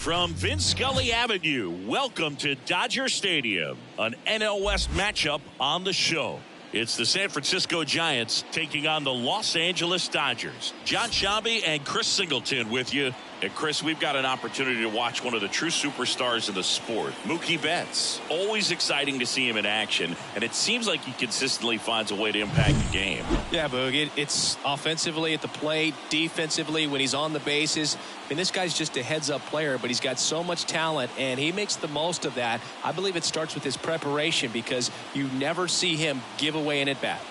From Vince Scully Avenue, welcome to Dodger Stadium, an NL West matchup on the show. It's the San Francisco Giants taking on the Los Angeles Dodgers. John Shambi and Chris Singleton with you. And Chris, we've got an opportunity to watch one of the true superstars in the sport, Mookie Betts. Always exciting to see him in action, and it seems like he consistently finds a way to impact the game. Yeah, Boog, it's offensively at the plate, defensively when he's on the bases. I mean, this guy's just a heads-up player, but he's got so much talent, and he makes the most of that. I believe it starts with his preparation because you never see him give away an at-bat.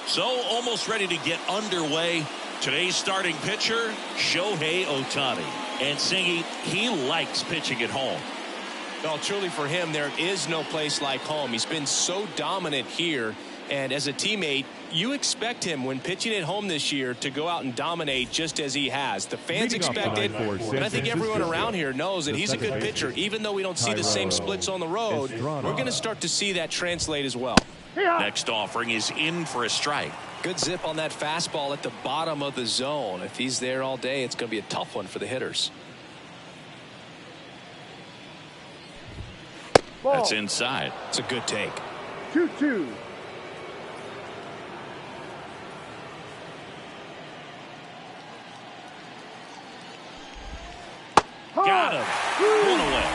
So, almost ready to get underway. Today's starting pitcher, Shohei Ohtani. And Singy, he likes pitching at home. Well, truly for him, there is no place like home. He's been so dominant here. And as a teammate, you expect him when pitching at home this year to go out and dominate just as he has. The fans expect it, and I think everyone around here knows that he's a good pitcher. Even though we don't see the same splits on the road, we're going to start to see that translate as well. Next offering is in for a strike. Good zip on that fastball at the bottom of the zone. If he's there all day, it's going to be a tough one for the hitters. That's inside. It's a good take. 2-2. Got him. One away.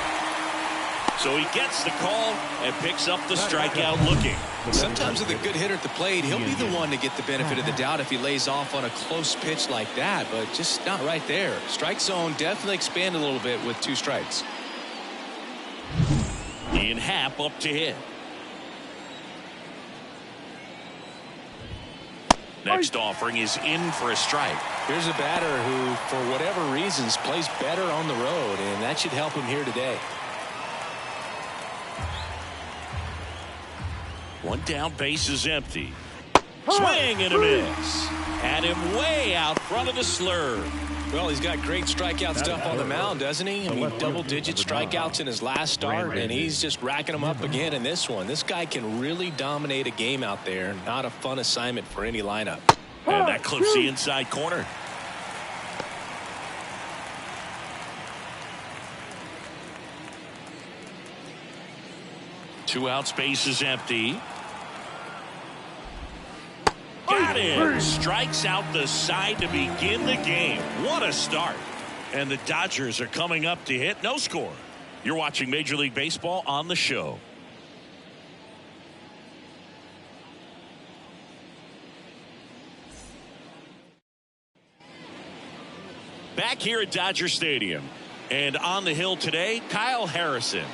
So he gets the call and picks up the strikeout looking. Sometimes with a good hitter at the plate, he'll be the one to get the benefit of the doubt if he lays off on a close pitch like that, but just not right there. Strike zone definitely expanded a little bit with 2 strikes. Ian Happ up to hit. Next offering is in for a strike. Here's a batter who, for whatever reasons, plays better on the road, and that should help him here today. One down, base is empty. Swing and a miss. Had him way out front of the slurve. Well, he's got great strikeout stuff on the mound, doesn't he? I mean, double-digit strikeouts in his last start, and he's just racking them up again in this one. This guy can really dominate a game out there. Not a fun assignment for any lineup. And that clips the inside corner. Two outs, base is empty. Got him. Strikes out the side to begin the game. What a start. And the Dodgers are coming up to hit. No score. You're watching Major League Baseball on the show. Back here at Dodger Stadium. And on the hill today, Kyle Harrison.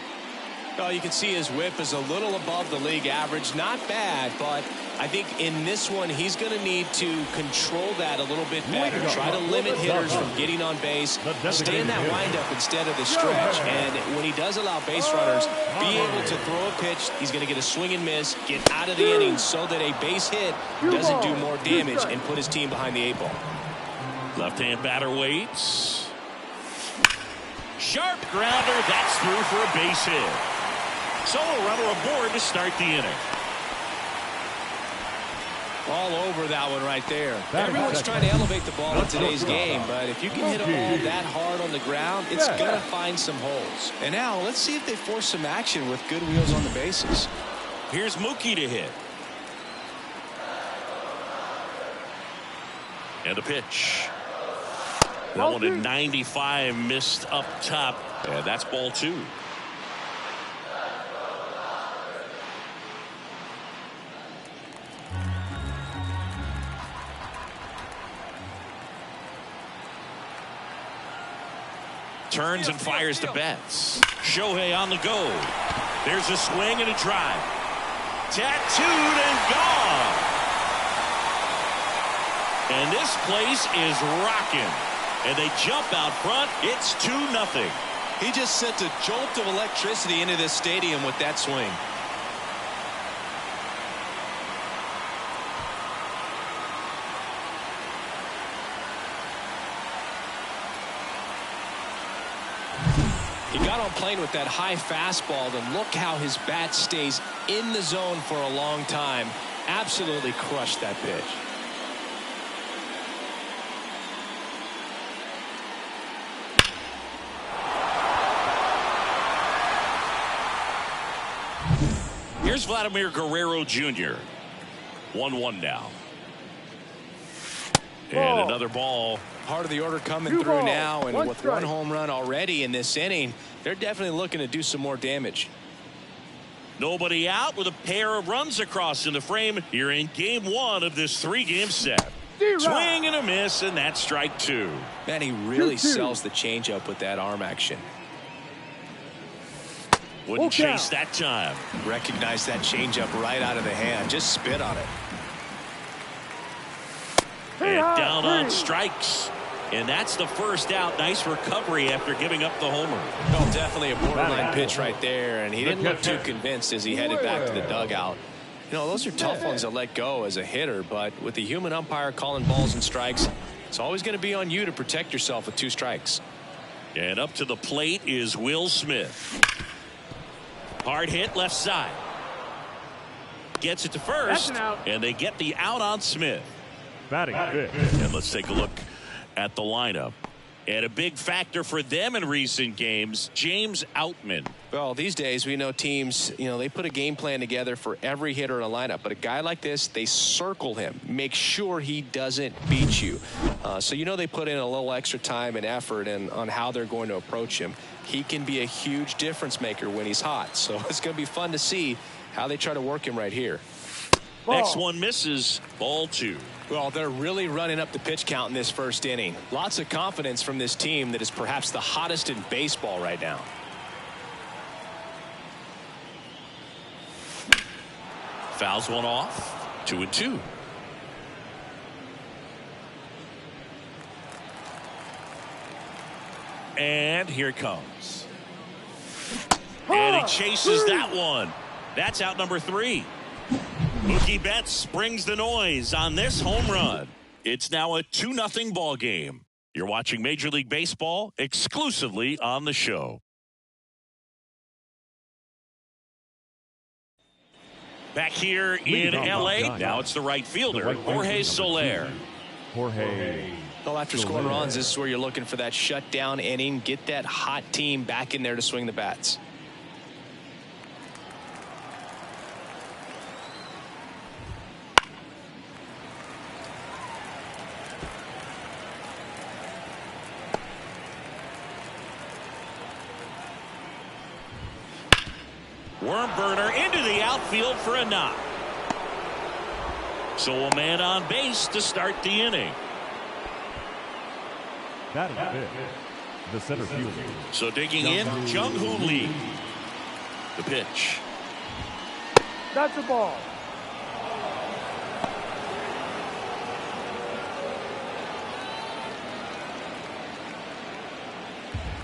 Well, you can see his whip is a little above the league average. Not bad, but I think in this one, he's going to need to control that a little bit better. Try to limit hitters from getting on base. Stay in that windup instead of the stretch. And when he does allow base runners, be able to throw a pitch, he's going to get a swing and miss, get out of the inning so that a base hit doesn't do more damage and put his team behind the 8 ball. Left-hand batter waits. Sharp grounder. That's through for a base hit. So a runner aboard to start the inning. All over that one right there. Everyone's trying to elevate the ball in today's game, but if you can hit a ball that hard on the ground, it's going to find some holes. And now let's see if they force some action with good wheels on the bases. Here's Mookie to hit. And a pitch. That one at 95 missed up top. And that's ball 2. Turns and fires to Betts. Shohei on the go. There's a swing and a drive. Tattooed and gone. And this place is rocking. And they jump out front. It's 2-0. He just sent a jolt of electricity into this stadium with that swing. He got on plane with that high fastball, and look how his bat stays in the zone for a long time. Absolutely crushed that pitch. Here's Vladimir Guerrero Jr. 1-1 now. And another ball. Part of the order coming through now, and with one home run already in this inning, they're definitely looking to do some more damage. Nobody out with a pair of runs across in the frame here in game one of this 3-game set. Swing and a miss, and that's strike 2. Man, he really sells the changeup with that arm action. Wouldn't chase that time. Recognize that changeup right out of the hand. Just spit on it. And down on strikes. And that's the first out. Nice recovery after giving up the homer. Well, definitely a borderline pitch right there, and he didn't look too convinced as he headed back to the dugout. You know, those are tough ones to let go as a hitter, but with the human umpire calling balls and strikes, it's always going to be on you to protect yourself with 2 strikes. And up to the plate is Will Smith. Hard hit left side. Gets it to first, and they get the out on Smith. Batting fifth. And let's take a look at the lineup. And a big factor for them in recent games, James Outman. Well, these days we know teams, they put a game plan together for every hitter in a lineup. But a guy like this, they circle him, make sure he doesn't beat you. So they put in a little extra time and effort on how they're going to approach him. He can be a huge difference maker when he's hot. So it's going to be fun to see how they try to work him right here. Next one misses. Ball 2. Well, they're really running up the pitch count in this first inning. Lots of confidence from this team that is perhaps the hottest in baseball right now. Fouls one off. 2-2. And here it comes. And he chases that one. That's out number 3. Mookie Betts brings the noise on this home run. It's now a 2-0 ball game. You're watching Major League Baseball exclusively on the show. Back here in L.A., now it's the right fielder, Jorge Soler. Well, after scoring runs, this is where you're looking for that shutdown inning. Get that hot team back in there to swing the bats. Worm burner into the outfield for a knock. So a man on base to start the inning. Batting fifth, the center fielder. So digging in, Jung-Hoo Lee. The pitch. That's a ball.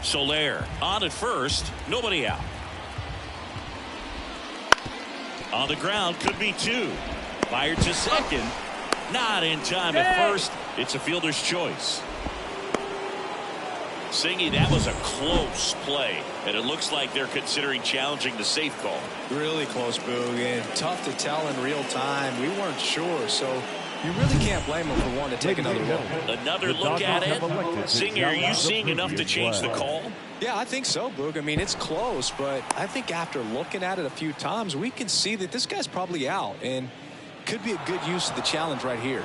Soler on at first, nobody out. On the ground, could be 2. Fired to second. Not in time at first. It's a fielder's choice. Singy, that was a close play, and it looks like they're considering challenging the safe call. Really close, Boog, and tough to tell in real time. We weren't sure, so you really can't blame them for wanting to take another look. Another look at it. Singy, are you seeing enough to change the call? Yeah, I think so, Boog. I mean, it's close, but I think after looking at it a few times, we can see that this guy's probably out, and could be a good use of the challenge right here.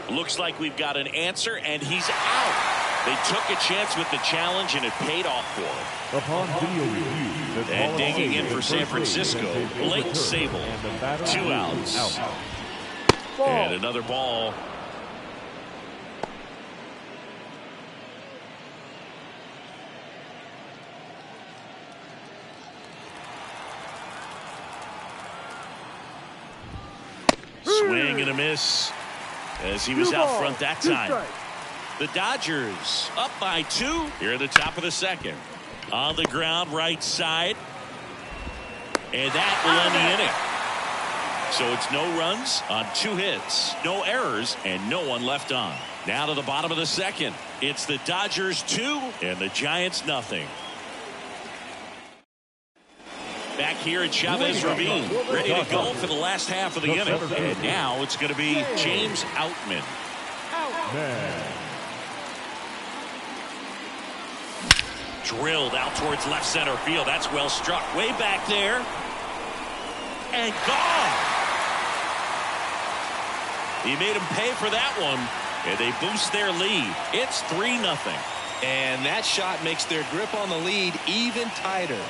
Looks like we've got an answer, and he's out. They took a chance with the challenge, and it paid off for them. Upon video review, and digging in for San Francisco, Blake Sable. 2 outs. And another ball. Swing and a miss as he was out front that time. The Dodgers up by 2 here at the top of the second. On the ground, right side. And that will end the inning. So it's no runs on 2 hits, no errors, and no one left on. Now to the bottom of the second. It's the Dodgers 2 and the Giants nothing. Back here at Chavez Ravine, ready to go for the last half of the inning. And now it's going to be James Outman. Drilled out towards left center field. That's well struck. Way back there. And gone. He made him pay for that one. And they boost their lead. It's 3-0. And that shot makes their grip on the lead even tighter.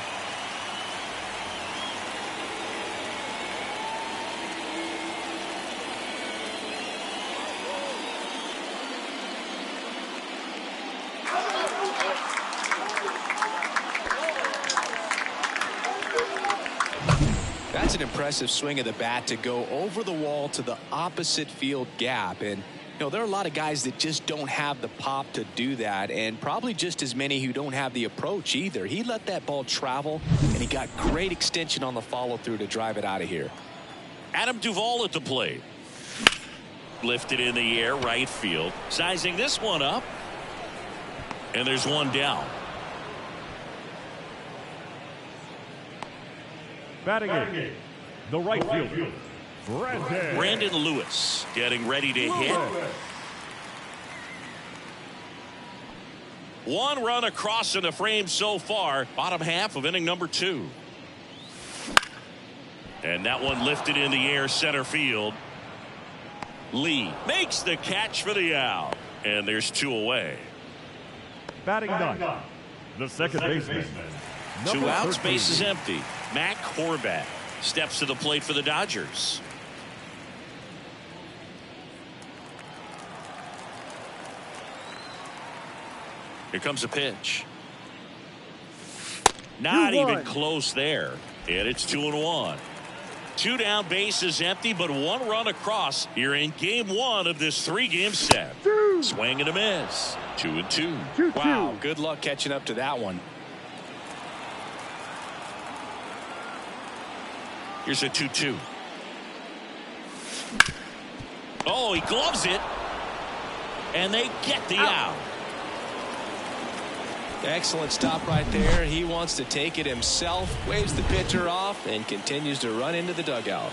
That's an impressive swing of the bat to go over the wall to the opposite field gap. And you know, there are a lot of guys that just don't have the pop to do that, and probably just as many who don't have the approach either. He let that ball travel, and he got great extension on the follow-through to drive it out of here. Adam Duvall at the plate. Lifted in the air, right field. Sizing this one up. And there's one down. Batting in, the right fielder, Brandon Lewis getting ready to hit. One run across in the frame so far. Bottom half of inning number 2. And that one lifted in the air, center field. Lee makes the catch for the out. And there's 2 away. Batting ninth, the second baseman. 2 outs, base is empty. Mac Horvat steps to the plate for the Dodgers. Here comes a pitch. Not even close there. And it's 2-1. 2 down, base is empty, but 1 run across here in game 1 of this 3-game set. Swing and a miss. 2-2. Wow, good luck catching up to that one. Here's a 2-2. Oh, he gloves it. And they get the out. Excellent stop right there. He wants to take it himself, waves the pitcher off, and continues to run into the dugout.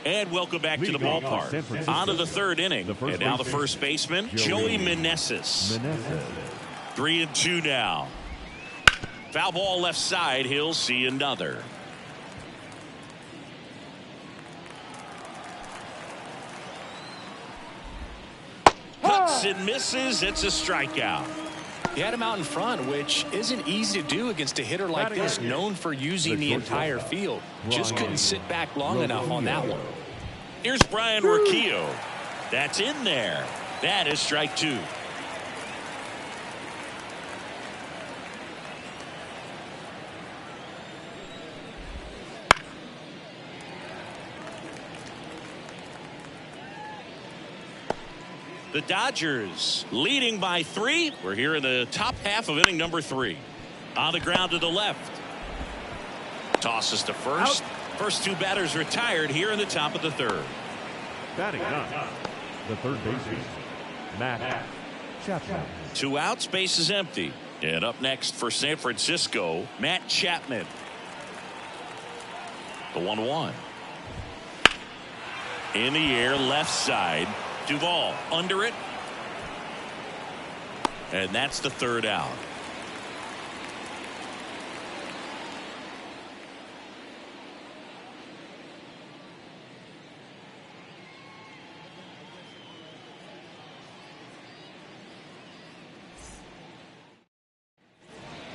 And welcome back to the ballpark. On to the 3rd inning. And now the first baseman, Joey Meneses. 3-2 now. Foul ball left side. He'll see another. Cuts and misses. It's a strikeout. He had him out in front, which isn't easy to do against a hitter like this, known for using the entire field. Just couldn't sit back long enough on that one. Here's Brian Urquillo. That's in there. That is strike 2. The Dodgers leading by 3. We're here in the top half of inning number 3. On the ground to the left. Tosses to first. First 2 batters retired here in the top of the 3rd. Batting ninth, the third baseman, Chapman. 2 outs, base is empty. And up next for San Francisco, Matt Chapman. The 1-1. In the air, left side. Duvall under it. And that's the 3rd out.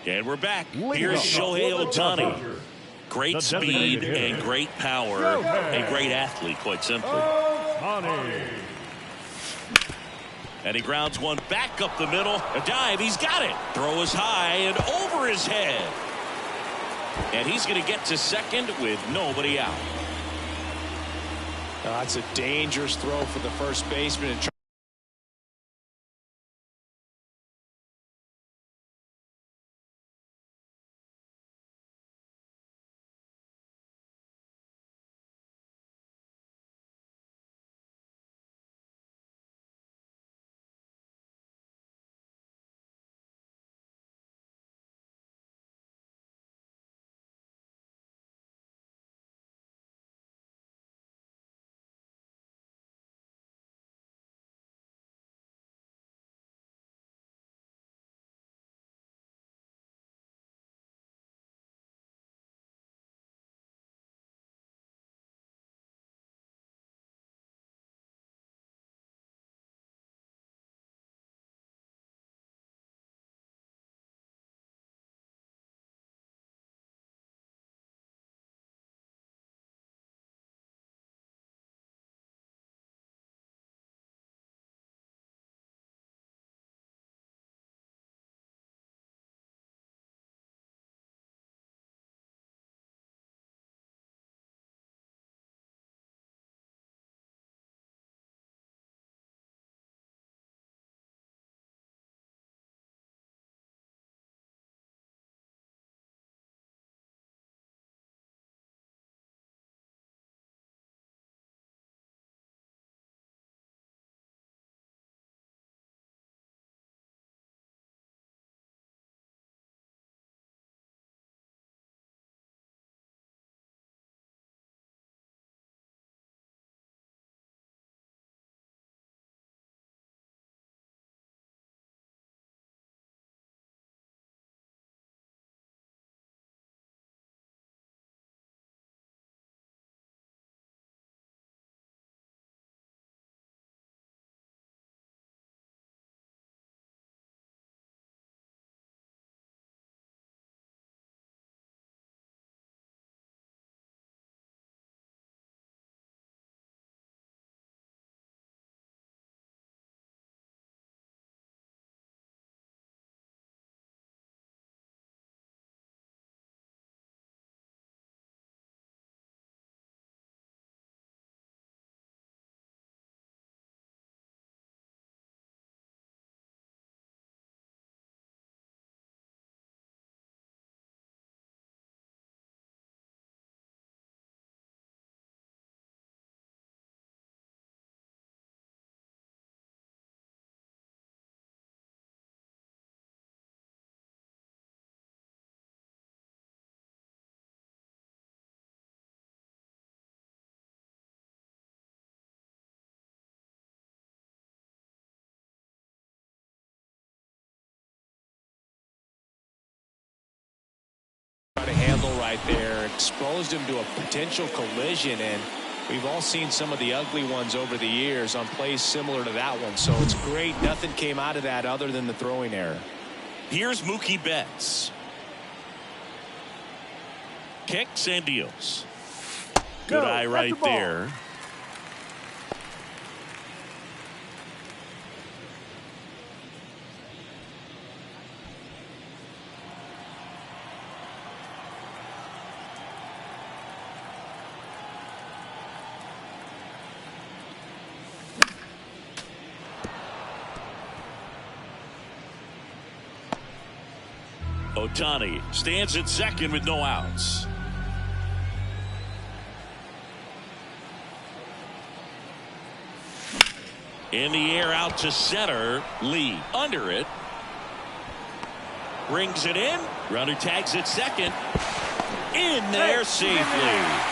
And we're back. Here's Shohei Ohtani. Great speed and great power and great athlete, quite simply. And he grounds one back up the middle. A dive. He's got it. Throw is high and over his head. And he's going to get to second with nobody out. That's a dangerous throw for the first baseman. angle right there exposed him to a potential collision, and we've all seen some of the ugly ones over the years on plays similar to that one. So it's great nothing came out of that other than the throwing error. Here's Mookie Betts. Kicks and deals. Good eye right there. Ohtani stands at second with no outs. In the air out to center. Lee under it. Brings it in. Runner tags at second. In there safely.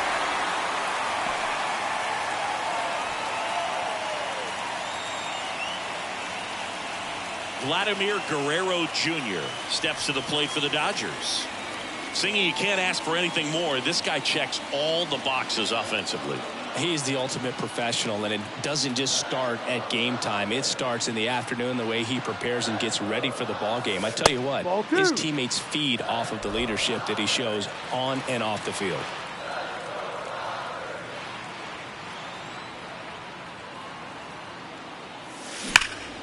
Vladimir Guerrero Jr. steps to the plate for the Dodgers. Singing, you can't ask for anything more. This guy checks all the boxes offensively. He's the ultimate professional, and it doesn't just start at game time. It starts in the afternoon, the way he prepares and gets ready for the ball game. I tell you what, his teammates feed off of the leadership that he shows on and off the field.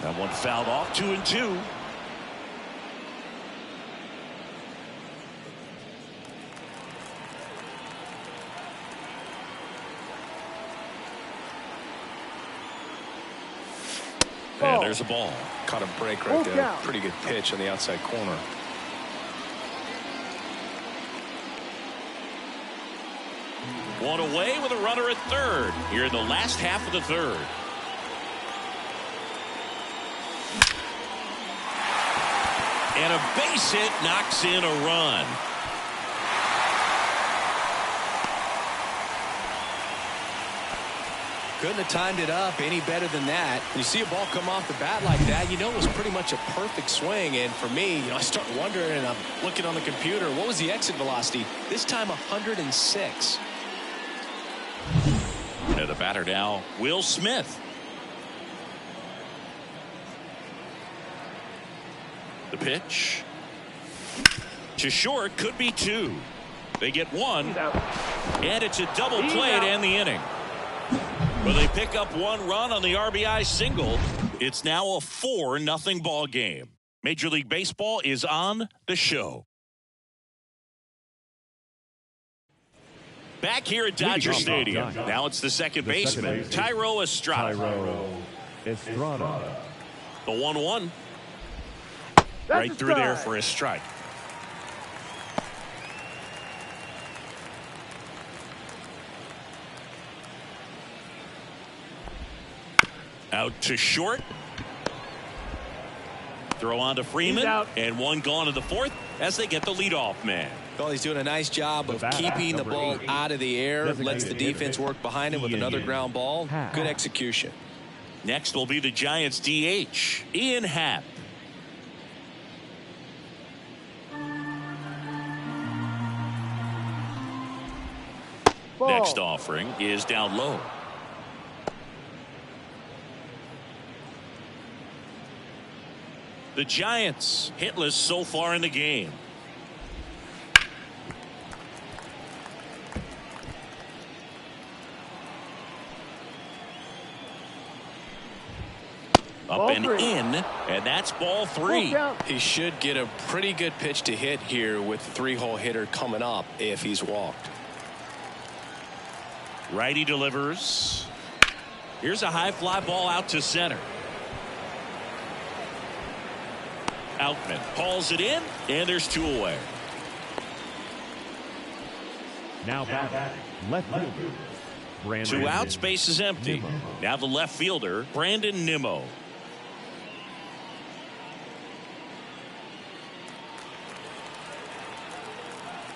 That one fouled off. 2-2. And there's a ball. Caught a break right there. Pretty good pitch on the outside corner. One away with a runner at third here in the last half of the third. And a base hit knocks in a run. Couldn't have timed it up any better than that. When you see a ball come off the bat like that, you know it was pretty much a perfect swing. And for me, I start wondering, and I'm looking on the computer, what was the exit velocity? This time 106. And the batter now, Will Smith. The pitch to short, could be two. They get one, and it's a double play to end the inning. Well, they pick up one run on the RBI single. It's now a 4-0 ball game. Major League Baseball is on the show. Back here at Dodger Stadium. Now it's the second baseman, Thairo Estrada. The 1-1. Right through there for a strike. Out to short. Throw on to Freeman. And one gone in the fourth as they get the leadoff man. Well, he's doing a nice job of keeping the ball out of the air. Lets the defense work behind him with another ground ball. Good execution. Next will be the Giants DH, Ian Happ. Next offering is down low. The Giants hitless so far in the game. Up and in, and that's ball 3. He should get a pretty good pitch to hit here with the 3-hole hitter coming up if he's walked. Righty delivers. Here's a high fly ball out to center. Outman hauls it in, and there's 2 away. Now back, left fielder. 2 outs, base is empty. Nimmo. Now the left fielder, Brandon Nimmo.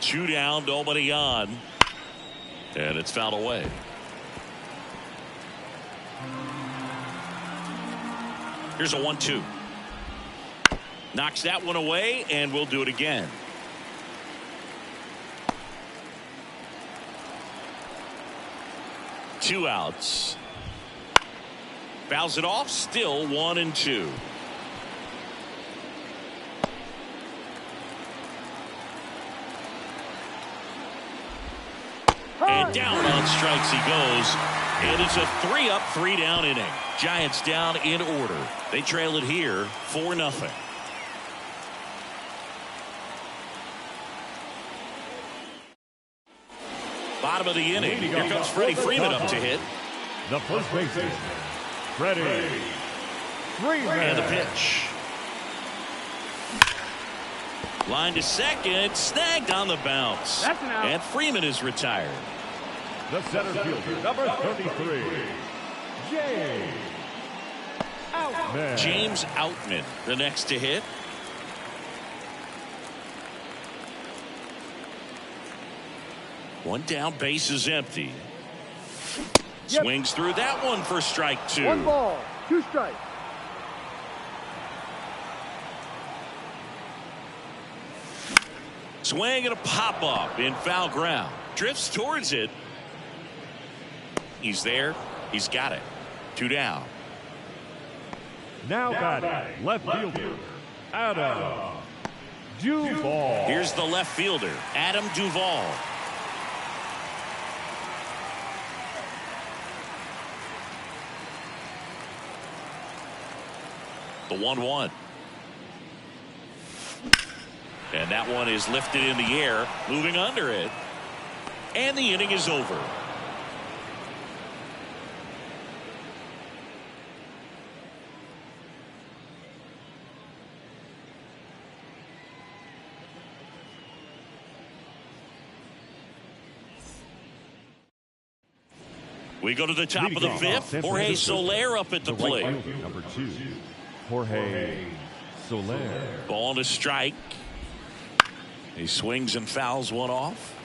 Two down, nobody on. And it's fouled away. Here's a 1-2. Knocks that one away, and we'll do it again. 2 outs. Fouls it off. Still 1-2. And down on strikes he goes. And it's a 3-up, 3-down inning. Giants down in order. They trail it here 4-0. Bottom of the inning. Here comes Freddie Freeman up to hit. The first baseman, Freddie Freeman. And the pitch. Line to second. Snagged on the bounce. That's an out. And Freeman is retired. The center fielder, number 33, Outman. James Outman, the next to hit. One down, base is empty. Yep. Swings through that one for strike 2. 1 ball, 2 strikes. Swing and a pop up in foul ground. Drifts towards it. He's there. He's got it. 2 down. Now batting, left fielder, Adam Duvall. Here's the left fielder, Adam Duvall. The 1-1. And that one is lifted in the air, moving under it. And the inning is over. We go to the top of the 5th. Jorge Soler up at the plate. Number 2, Jorge Soler. Ball to strike. He swings and fouls one off.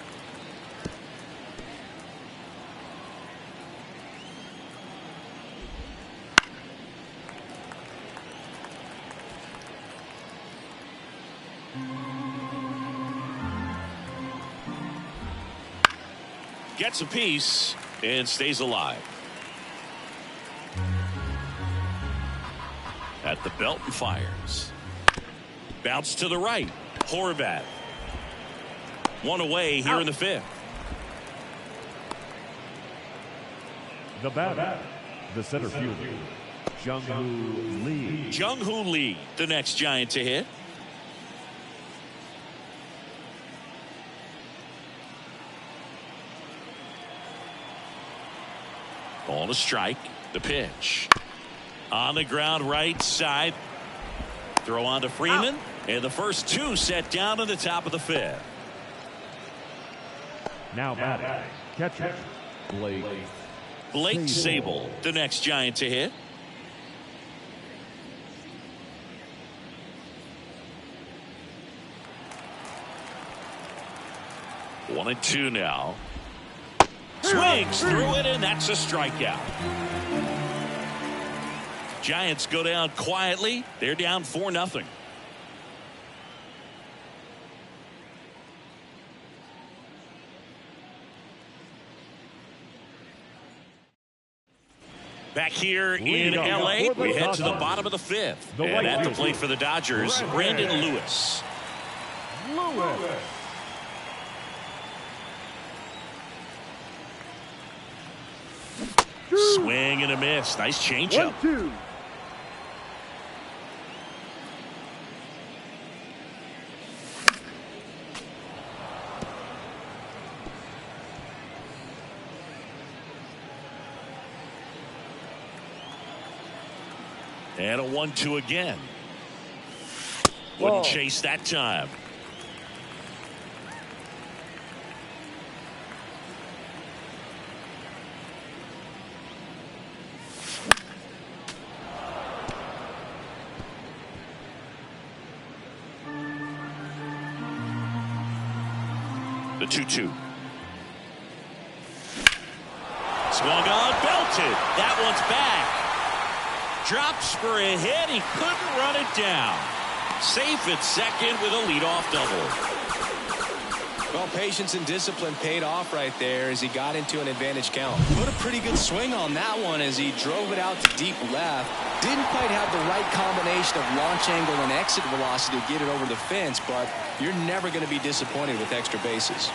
Gets a piece and stays alive. At the belt and fires. Bounce to the right. Horvat. One away here in the 5th. The batter, the center fielder, Jung-Hoo Lee. Jung-Hoo Lee, the next Giant to hit. Ball to strike. The pitch. On the ground right side. Throw on to Freeman. And the first 2 set down in the top of the 5th. Now batting, catcher, Blake Sable, the next Giant to hit. One and 2 now. Swings through it, and that's a strikeout. Giants go down quietly. They're down 4-0. Back here in L.A., we head to the bottom of the 5th. And at the plate for the Dodgers, Brandon Lewis. Swing and a miss. Nice changeup. 1-2. And a 1-2 again. Wouldn't chase that time. The 2-2. Swung on, belted. That one's back. Drops for a hit. He couldn't run it down. Safe at second with a leadoff double. Well, patience and discipline paid off right there as he got into an advantage count. Put a pretty good swing on that one as he drove it out to deep left. Didn't quite have the right combination of launch angle and exit velocity to get it over the fence, but you're never going to be disappointed with extra bases.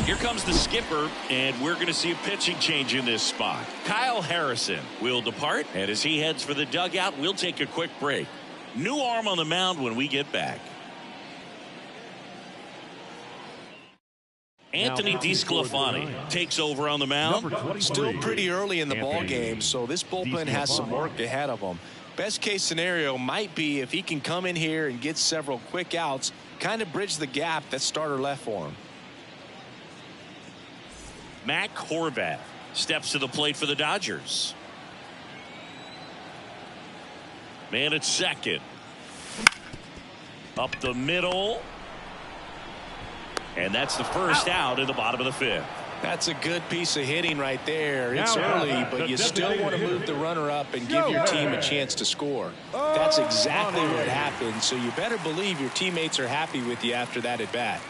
Here comes the skipper, and we're going to see a pitching change in this spot. Kyle Harrison will depart, and as he heads for the dugout, we'll take a quick break. New arm on the mound when we get back. Anthony DeSclafani takes over on the mound. Still pretty early in the ball game, so this bullpen has some work ahead of them. Best case scenario might be if he can come in here and get several quick outs, kind of bridge the gap that starter left for him. Mac Horvath steps to the plate for the Dodgers. Man at second. Up the middle. And that's the first out in the bottom of the fifth. That's a good piece of hitting right there. It's early, but you still want to move the runner up and give your team a chance to score. That's exactly what happened, so you better believe your teammates are happy with you after that at bat.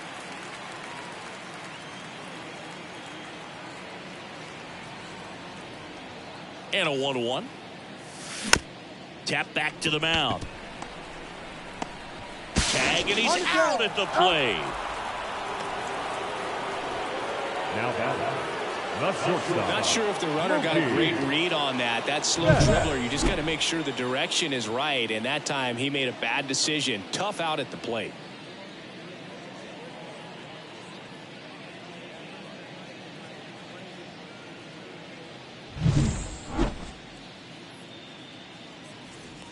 And a 1-1. Tap back to the mound. Tag, and he's out at the plate. Now batting, the shortstop. Not sure if the runner got a great read on that. That slow dribbler, you just got to make sure the direction is right, and that time he made a bad decision. Tough out at the plate.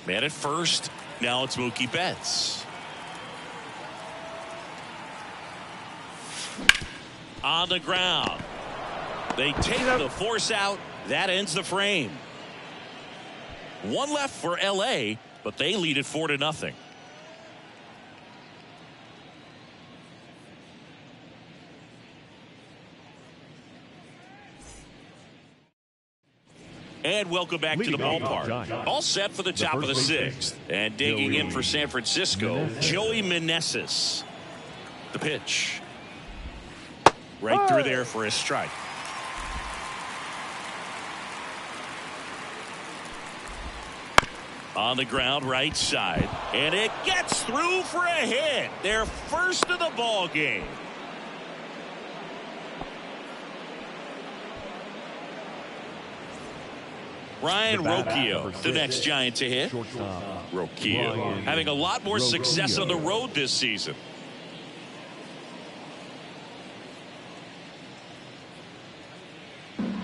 Man at first. Now it's Mookie Betts. On the ground. They take the force out. That ends the frame. One left for LA, but they lead it 4-0. And welcome back to the ballpark. All set for the top of the sixth. And digging in for San Francisco, Joey Meneses. The pitch. Right through there for a strike. On the ground, right side. And it gets through for a hit. Their first of the ball game. Ryan Rocchio, the next Giant to hit. Rocchio having a lot more success on the road this season.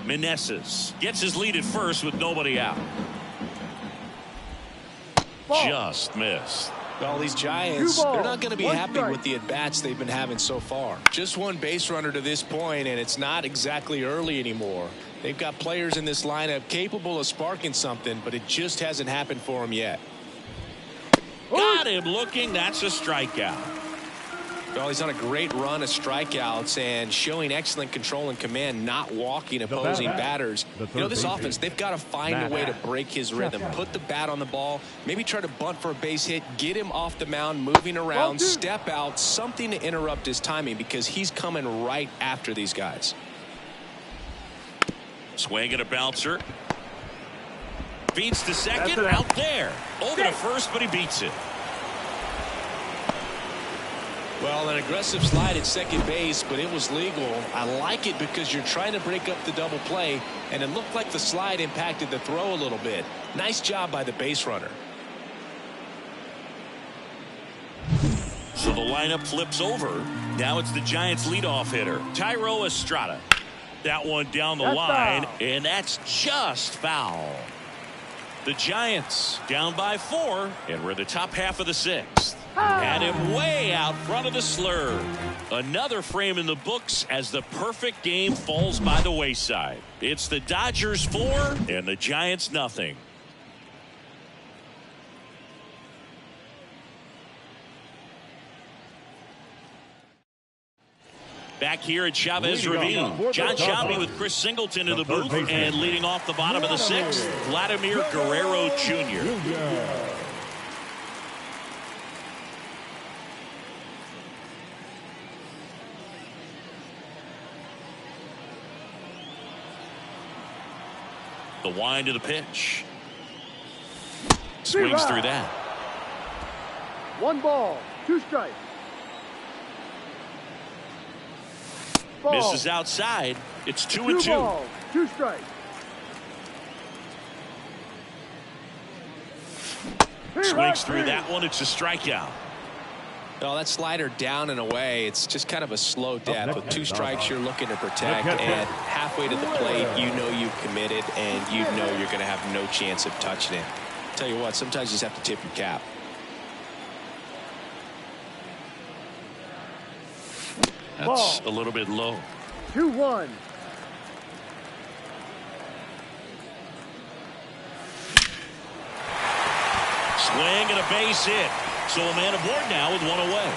Meneses gets his lead at first with nobody out. Just missed. Well, these Giants, they're not going to be happy with the at-bats they've been having so far. Just one base runner to this point, and it's not exactly early anymore. They've got players in this lineup capable of sparking something, but it just hasn't happened for them yet. Got him looking. That's a strikeout. Well, he's on a great run of strikeouts and showing excellent control and command, not walking opposing batters. You know, this offense, they've got to find a way to break his rhythm. Put the bat on the ball, maybe try to bunt for a base hit, get him off the mound, moving around, step out, something to interrupt his timing because he's coming right after these guys. Swing and a bouncer. Feeds to second, out there. Over to first, but he beats it. Well, an aggressive slide at second base, but it was legal. I like it because you're trying to break up the double play, and it looked like the slide impacted the throw a little bit. Nice job by the base runner. So the lineup flips over. Now it's the Giants' leadoff hitter, Thairo Estrada. That one down the line, and that's just foul. The Giants down by 4, and we're in the top half of the sixth. Had him way out front of the slur. Another frame in the books as the perfect game falls by the wayside. It's the Dodgers 4 and the Giants nothing. Back here at Chavez Ravine, John Sciambi with Chris Singleton in the booth, and leading off the bottom of the sixth, Vladimir Guerrero Jr. The wind of the pitch. Swings through that. 1 ball, 2 strikes. Ball. Misses outside. It's 2 and 2. 2 balls, 2 strikes. Swings through that one. It's a strikeout. Oh, that slider down and away. It's just kind of a slow death. With 2 strikes, you're looking to protect, and halfway to the plate, you know you've committed, and you know you're going to have no chance of touching it. Tell you what, sometimes you just have to tip your cap. That's a little bit low. 2-1. Swing and a base hit. So a man aboard now with 1 away.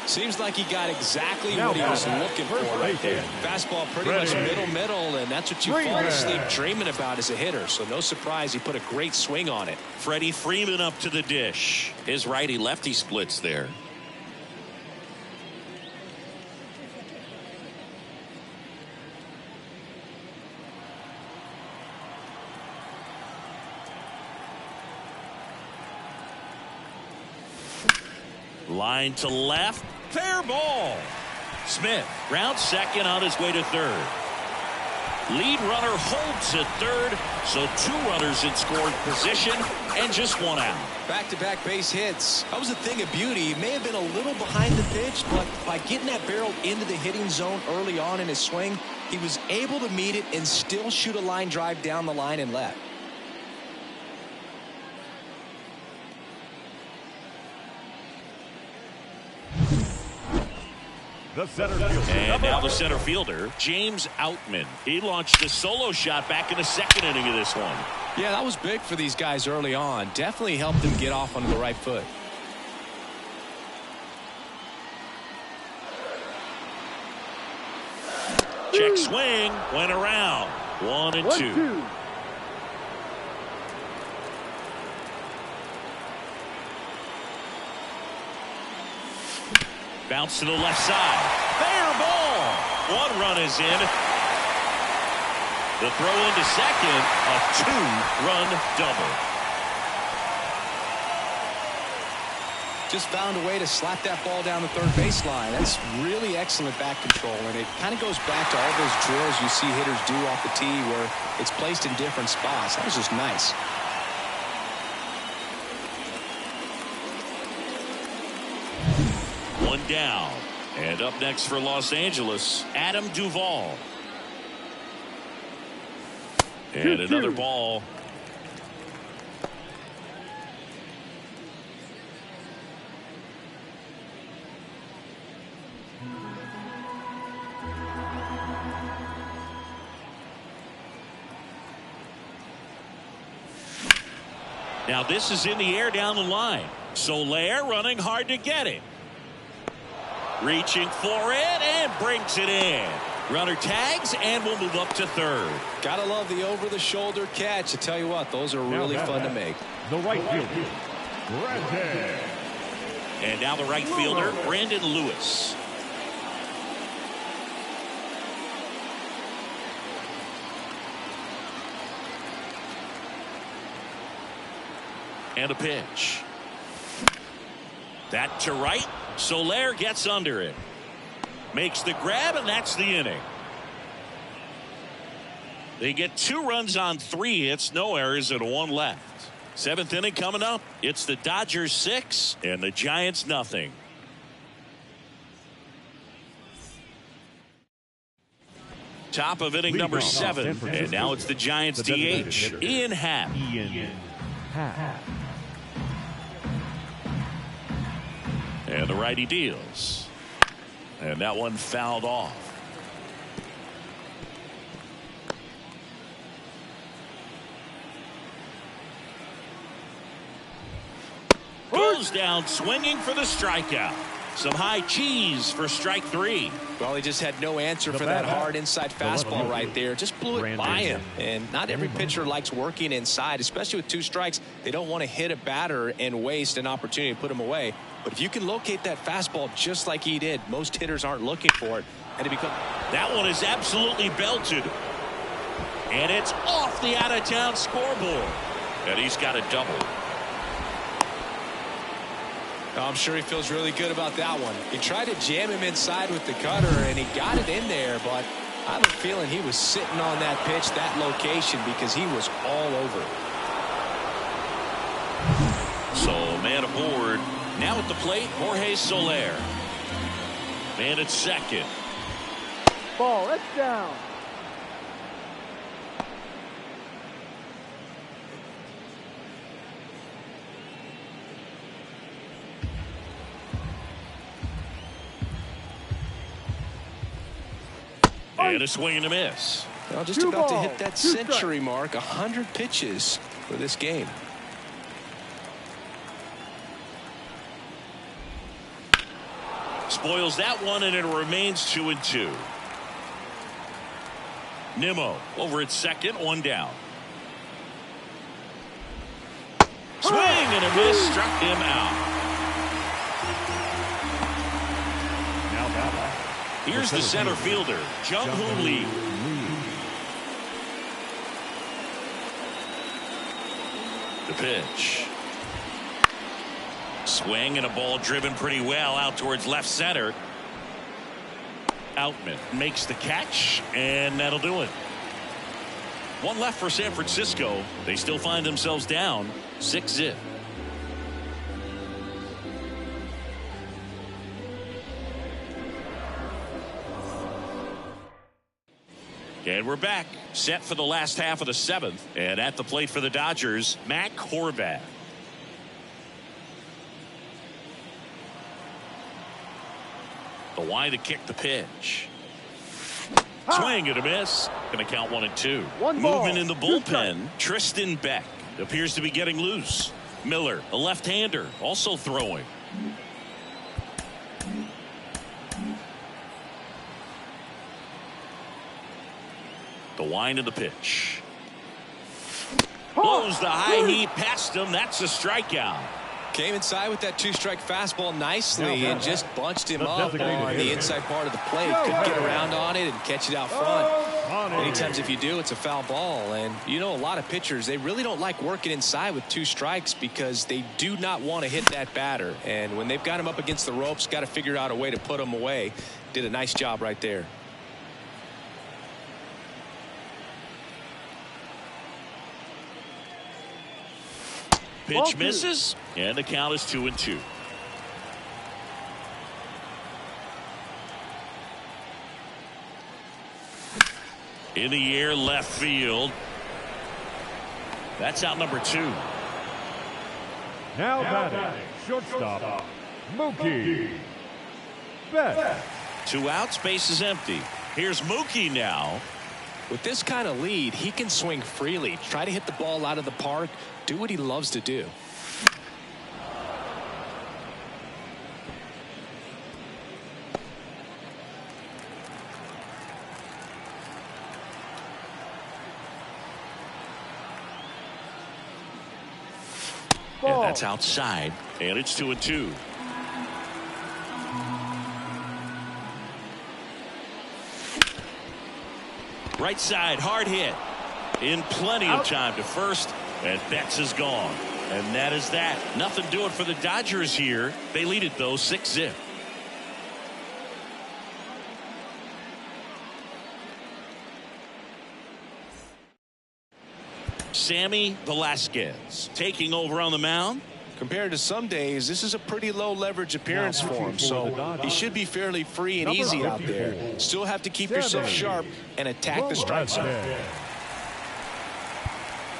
Seems like he got exactly what he was looking for right there. Fastball pretty much middle, and that's what you fall asleep dreaming about as a hitter. So no surprise he put a great swing on it. Freddie Freeman up to the dish. His righty-lefty splits there. Line to left. Fair ball. Smith rounds second on his way to third. Lead runner holds at third. So 2 runners in scoring position and just 1 out. Back-to-back base hits. That was a thing of beauty. He may have been a little behind the pitch, but by getting that barrel into the hitting zone early on in his swing, he was able to meet it and still shoot a line drive down the line and left. The center fielder. And now the center fielder, James Outman. He launched a solo shot back in the 2nd inning of this one. Yeah, that was big for these guys early on. Definitely helped them get off on the right foot. Check swing. Went around. 1 and 2. Bounce to the left side. Fair ball. 1 run is in. The throw into second. A 2-run double. Just found a way to slap that ball down the third baseline. That's really excellent back control, and it kind of goes back to all those drills you see hitters do off the tee where it's placed in different spots. That was just nice. One down. And up next for Los Angeles, Adam Duvall. And another ball. Now this is in the air down the line. Soler running hard to get it. Reaching for it and brings it in. Runner tags and will move up to third. Gotta love the over-the-shoulder catch. I tell you what, those are really fun to make. The right fielder, Brandon. And now the right fielder, Brandon Lewis. And a pitch. That to right. Soler gets under it. Makes the grab, and that's the inning. They get 2 runs on 3 hits, no errors, and 1 left. 7th inning coming up. It's the Dodgers 6 and the Giants nothing. Top of inning number 7, and now it's the Giants DH, Ian Happ. And the righty deals. And that one fouled off. Goes down swinging for the strikeout. Some high cheese for strike 3. Well, he just had no answer for that hard inside fastball right there. Just blew it by him. And not every pitcher likes working inside, especially with 2 strikes. They don't want to hit a batter and waste an opportunity to put him away. But if you can locate that fastball just like he did, most hitters aren't looking for it. And that one is absolutely belted. And it's off the out-of-town scoreboard. And he's got a double. I'm sure he feels really good about that one. He tried to jam him inside with the cutter, and he got it in there, but I have a feeling he was sitting on that pitch, that location, because he was all over it. So, man aboard. Now at the plate, Jorge Soler. Man at second. Ball, that's down. And a swing and a miss. Well, just about to hit that century mark. 100 pitches for this game. Spoils that one, and it remains 2-2. Nimmo over at second, 1 down. Swing and a miss, struck him out. Here's the center fielder, Jung-Hoo Lee. The pitch. Swing and a ball driven pretty well out towards left center. Outman makes the catch, and that'll do it. 1 left for San Francisco. They still find themselves down 6-0. And we're back, set for the last half of the 7th. And at the plate for the Dodgers, Matt Horvath. The line to kick the pitch. Swing and a miss. Going to count 1-2. Movement in the bullpen. Tristan Beck appears to be getting loose. Miller, a left-hander, also throwing. The wind of the pitch. Blows the high heat past him. That's a strikeout. Came inside with that 2-strike fastball nicely and just bunched him up on the inside part of the plate. Couldn't get around on it and catch it out front. Many times if you do, it's a foul ball. And you know, a lot of pitchers, they really don't like working inside with 2 strikes because they do not want to hit that batter. And when they've got him up against the ropes, got to figure out a way to put him away. Did a nice job right there. Pitch misses, and the count is 2-2. In the air, left field. That's out number 2. Now batting, shortstop, Mookie Betts. 2 outs, base is empty. Here's Mookie now. With this kind of lead, he can swing freely, try to hit the ball out of the park, do what he loves to do. And that's outside, and it's 2-2. Right side, hard hit. In plenty of time to first, and Betts is gone. And that is that. Nothing doing for the Dodgers here. They lead it, though, 6-0. Sammy Velasquez taking over on the mound. Compared to some days, this is a pretty low leverage appearance for him, so he should be fairly free and easy out there. Still have to keep yourself sharp and attack the strike zone.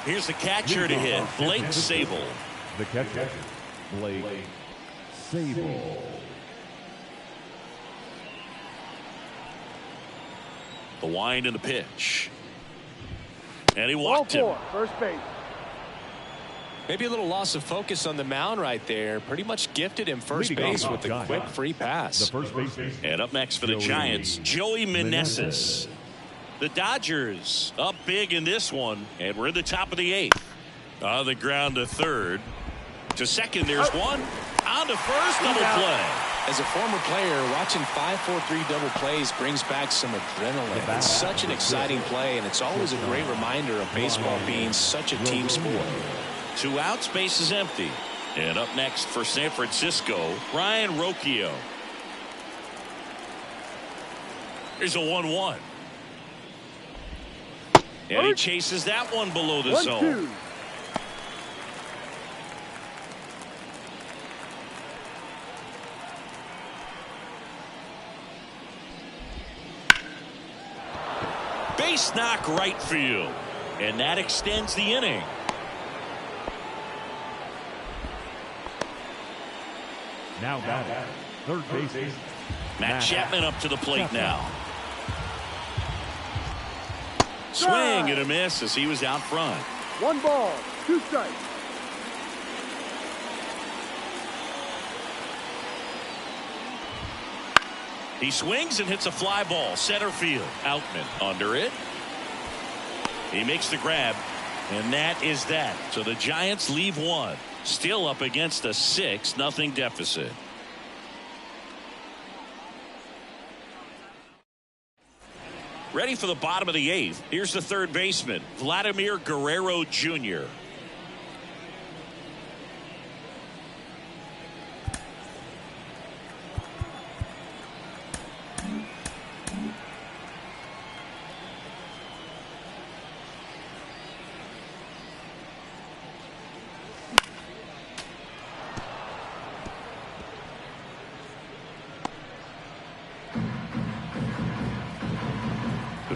Here's the catcher to hit, Blake Sable. The catcher, Blake Sable. The wind and the pitch. And he walked him. First base. Maybe a little loss of focus on the mound right there. Pretty much gifted him first base with a quick free pass. The first baseman. And up next for the Giants, Joey Meneses. The Dodgers up big in this one, and we're in the top of the 8th. On the ground to third. To second, there's one. On to first, double play. As a former player, watching 5-4-3 double plays brings back some adrenaline. It's such an exciting play, and it's always a great reminder of baseball being such a team sport. 2 outs, base is empty. And up next for San Francisco, Ryan Rocchio. Here's a 1-1. And he chases that one below the zone. 1-2. Base knock right field. And that extends the inning. Now batting, third baseman. Matt Chapman up to the plate now. Swing and a miss as he was out front. 1 ball, 2 strikes. He swings and hits a fly ball center field. Outman under it. He makes the grab, and that is that. So the Giants leave 1. Still up against a 6-0 deficit. Ready for the bottom of the 8th. Here's the third baseman, Vladimir Guerrero Jr.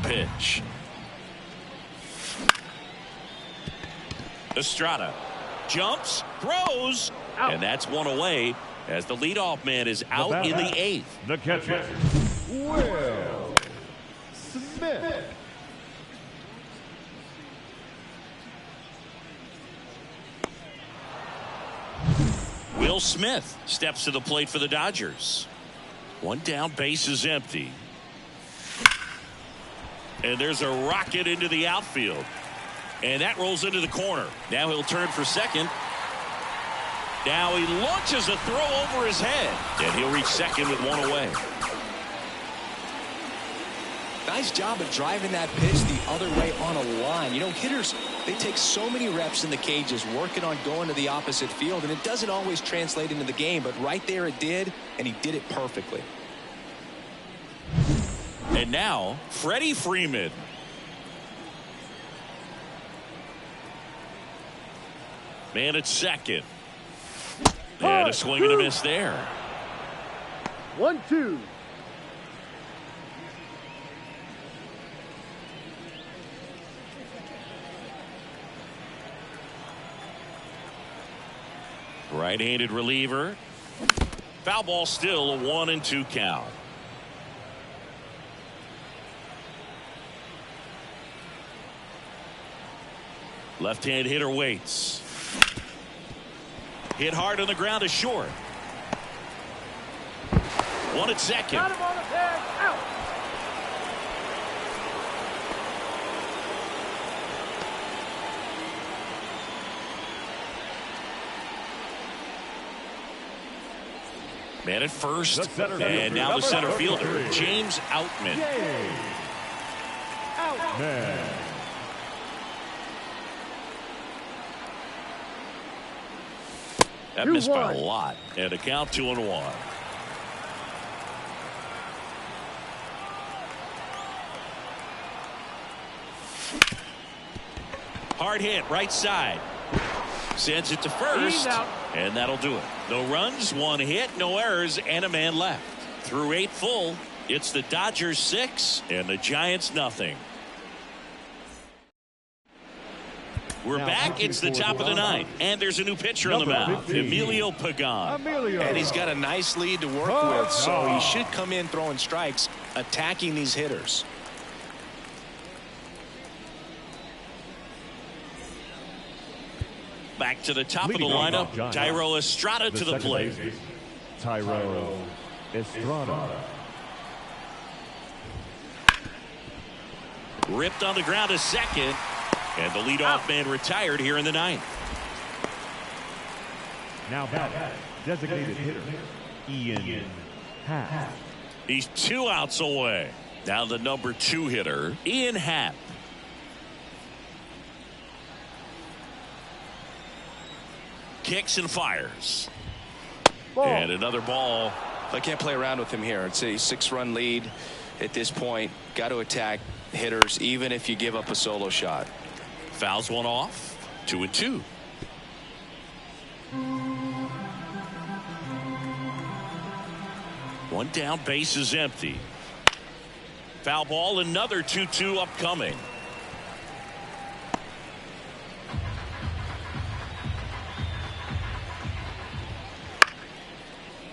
Pitch. Estrada jumps, throws, and that's one away as the leadoff man is out in the 8th. The catcher, Will Smith. Will Smith steps to the plate for the Dodgers. 1 down, base is empty. And there's a rocket into the outfield. And that rolls into the corner. Now he'll turn for second. Now he launches a throw over his head. And he'll reach second with 1 away. Nice job of driving that pitch the other way on a line. You know, hitters, they take so many reps in the cages working on going to the opposite field. And it doesn't always translate into the game. But right there it did. And he did it perfectly. And now, Freddie Freeman. Man at second. And a swing and a miss there. 1-2. Right-handed reliever. Foul ball, still a 1-2 count. Left-hand hitter waits. Hit hard on the ground to short. 1 at second. Got him on the tag. Out. Man at first. And now the center fielder, James Outman. Man. That missed by a lot. And a count 2-1. Hard hit, right side. Sends it to first. And that'll do it. No runs, 1 hit, no errors, and a man left. Through 8 full, it's the Dodgers 6 and the Giants nothing. We're back. It's the top of the 9th, and there's a new pitcher on the mound, Emilio Pagan. And he's got a nice lead to work with, so he should come in throwing strikes, attacking these hitters. Back Back to the top of the lineup, Thairo Estrada to the plate. Thairo Estrada. Ripped on the ground to second. And the leadoff man retired here in the ninth. Now batting, designated hitter, Ian Happ. He's 2 outs away. Now the number 2 hitter, Ian Happ. Kicks and fires. Ball. And another ball. I can't play around with him here. It's a 6-run lead at this point. Got to attack hitters even if you give up a solo shot. Fouls one off. 2-2. One down, base is empty. Foul ball, another 2-2 upcoming.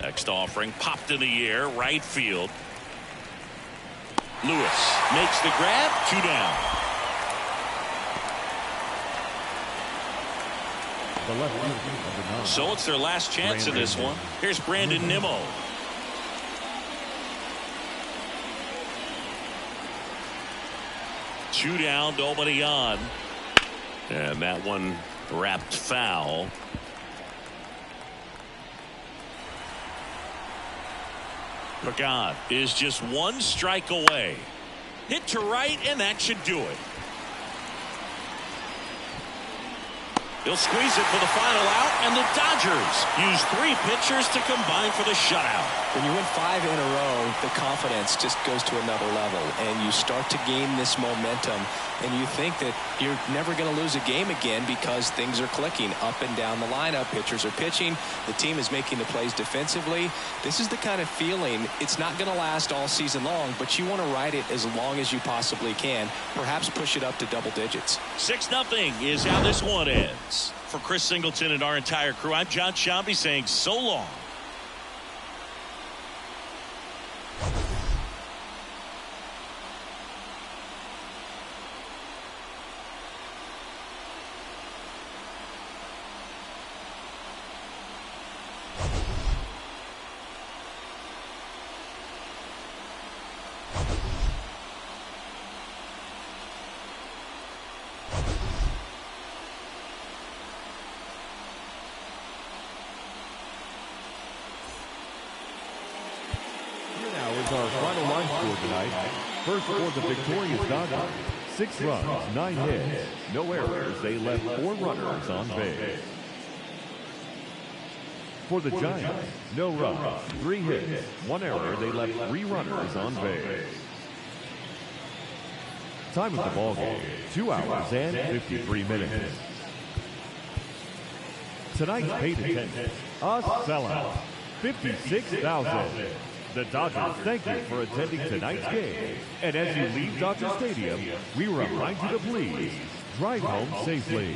Next offering popped in the air, right field. Lewis makes the grab, 2 down. The left fielder, number 9. So it's their last chance in this one. Here's Brandon Nimmo. Two down, nobody on. And that one wrapped foul. Pagan is just 1 strike away. Hit to right, and that should do it. He'll squeeze it for the final out, and the Dodgers use 3 pitchers to combine for the shutout. When you win 5 in a row, the confidence just goes to another level, and you start to gain this momentum, and you think that you're never going to lose a game again because things are clicking up and down the lineup. Pitchers are pitching. The team is making the plays defensively. This is the kind of feeling. It's not going to last all season long, but you want to ride it as long as you possibly can. Perhaps push it up to double digits. 6-0 is how this one ends. For Chris Singleton and our entire crew, I'm John Shambi saying so long. Our final line score tonight. First for the victorious Dodgers, 6 runs, 9 hits, no errors. They left 4 runners on base. For the Giants, no runs, 3 hits, 1 error. They left 3 runners on base. Time of the ball game, 2 hours and 53 minutes. Tonight's paid attendance, a sellout, 56,000. The Dodgers thank you for attending tonight's game. And as you leave Dodger Stadium, we remind you to please drive home safely.